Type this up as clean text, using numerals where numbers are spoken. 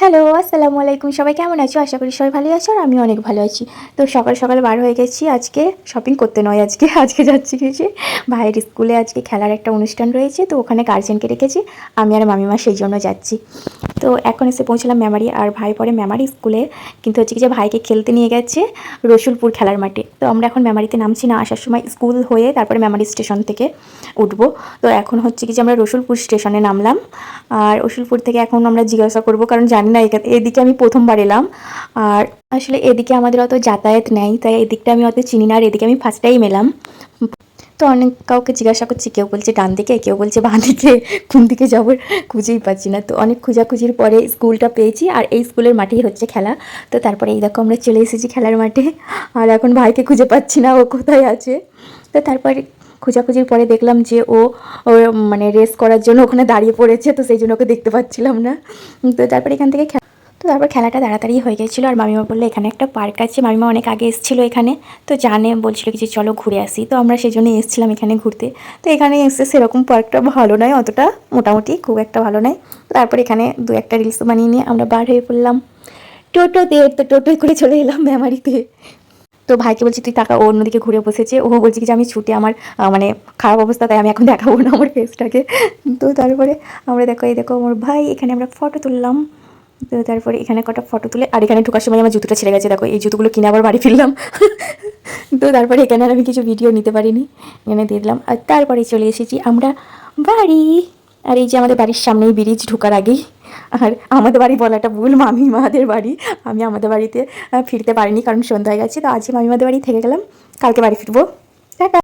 Hello, আসসালামু আলাইকুম। সবাই কেমন আছো? আশা করি সবাই ভালোই আছো আর আমিও অনেক ভালো আছি। তো সকাল সকাল বার হয়ে গেছি আজকে শপিং করতে নয় আজকে যাচ্ছি কিছু ভাইয়ের স্কুলে আজকে খেলার একটা অনুষ্ঠান রয়েছে, তো ওখানে গার্জেনকে রেখেছি। আমি আর মামিমা সেই জন্য যাচ্ছি। তো এখন এসে পৌঁছলাম মেমারি, আর ভাই পড়ে মেমারি স্কুলে, কিন্তু হচ্ছে কি যে ভাইকে খেলতে নিয়ে গেছে রসুলপুর খেলার মাঠে। তো আমরা এখন মেমারিতে নামছি না, আসার সময় স্কুল হয়ে তারপরে মেমারি স্টেশন থেকে উঠবো। তো এখন হচ্ছে কি যে আমরা রসুলপুর স্টেশনে নামলাম, আর রসুলপুর থেকে এখন আমরা জিজ্ঞাসা করবো, কারণ জানি না এদিকে আমি প্রথমবার এলাম, আর আসলে এদিকে আমাদের অত যাতায়াত নেই, তাই এদিকটা আমি অত চিনি না, আর এদিকে আমি ফার্স্ট টাইম এলাম। তো অনেক কাউকে জিজ্ঞাসা করছি, কেউ বলছে ডান দিকে, কেউ বলছে বাঁ দিকে, কোন দিকে যাবো খুঁজেই পাচ্ছি না। তো অনেক খোঁজাখুঁজির পরে স্কুলটা পেয়েছি, আর এই স্কুলের মাঠেই হচ্ছে খেলা। তো তারপরে এই দেখো আমরা চলে এসেছি খেলার মাঠে, আর এখন ভাইকে খুঁজে পাচ্ছি না, ও কোথায় আছে। তো তারপরে খোঁজাখুঁজির পরে দেখলাম যে ও মানে রেস করার জন্য ওখানে দাঁড়িয়ে পড়েছে, তো সেই জন্য ওকে দেখতে পাচ্ছিলাম না। তো তারপরে এখান থেকে তো তারপর খেলাটা তাড়াতাড়ি হয়ে গেছিলো, আর মামিমা বললো এখানে একটা পার্ক আছে, মামিমা অনেক আগে এসেছিলো এখানে, তো জানে, বলছিল কি যে চলো ঘুরে আসি। তো আমরা সেই জন্য এসেছিলাম এখানে ঘুরতে। তো এখানে এসে সেরকম পার্কটা ভালো নয় অতটা, মোটামুটি খুব একটা ভালো নয়। তারপর এখানে দু একটা রিলস বানিয়ে নিয়ে আমরা বার হয়ে পড়লাম টোটোতে। তো টোটোয় করে চলে এলাম মেমারিতে। তো ভাইকে বলছি তুই টাকা, ও অন্যদিকে ঘুরে বসেছে, ও বলছে কি যে আমি ছুটে আমার মানে খারাপ অবস্থা, তাই আমি এখন দেখাবো না আমার ফেসটাকে। তো তারপরে আমরা দেখো, এই দেখো আমার ভাই, এখানে আমরা ফটো তুললাম। তো তারপরে এখানে কটা ফটো তুলে, আর এখানে ঢোকার সময় আমার জুতোটা ছেড়ে গেছে, দেখো এই জুতোগুলো কিনে আবার বাড়ি ফিরলাম। তো তারপরে এখানে আর আমি কিছু ভিডিও নিতে পারিনি, এখানে দিয়ে দিলাম। আর তারপরে চলে এসেছি আমরা বাড়ি, আর এই যে আমাদের বাড়ির সামনেই ব্রিজ ঢোকার আগেই। আর আমাদের বাড়ি বলাটা ভুল, মামিমাদের বাড়ি। আমি আমাদের বাড়িতে ফিরতে পারিনি কারণ সন্ধ্যা হয়ে গেছে, তো আজকে মামিমাদের বাড়ি থেকে গেলাম, কালকে বাড়ি ফিরবো।